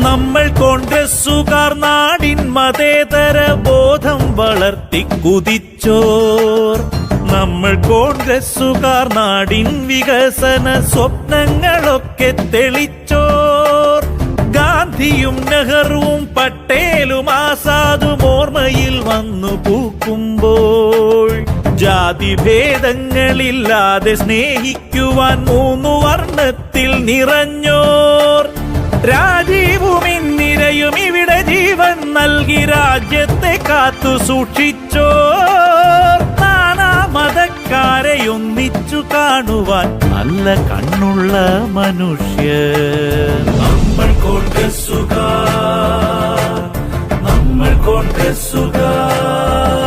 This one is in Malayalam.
നമ്മൾ കോൺഗ്രസ്സുകാർ നാടിൻ മതേതര ബോധം വളർത്തി കുതിച്ചോർ. നമ്മൾ കോൺഗ്രസ്സുകാർ നാടിൻ വികസന സ്വപ്നങ്ങളൊക്കെ തെളിച്ചോർ. ഗാന്ധിയും നെഹ്റുവും പട്ടേലും ആസാദും ഓർമ്മയിൽ വന്നു പൂക്കുമ്പോൾ ജാതിഭേദങ്ങളില്ലാതെ സ്നേഹിക്കുവാൻ 3 വർണ്ണത്തിൽ നിറഞ്ഞോർ. രാജീവും ഇന്ദിരയും ഇവിടെ ജീവൻ നൽകി രാജ്യത്തെ കാത്തു സൂക്ഷിച്ചോർ. നാനാ മതക്കാരെ ഒന്നിച്ചു കാണുവാൻ നല്ല കണ്ണുള്ള മനുഷ്യർ. നമ്മൾ കോൺഗ്രസ്സുകാർ, നമ്മൾ കോൺഗ്രസ്സുകാർ.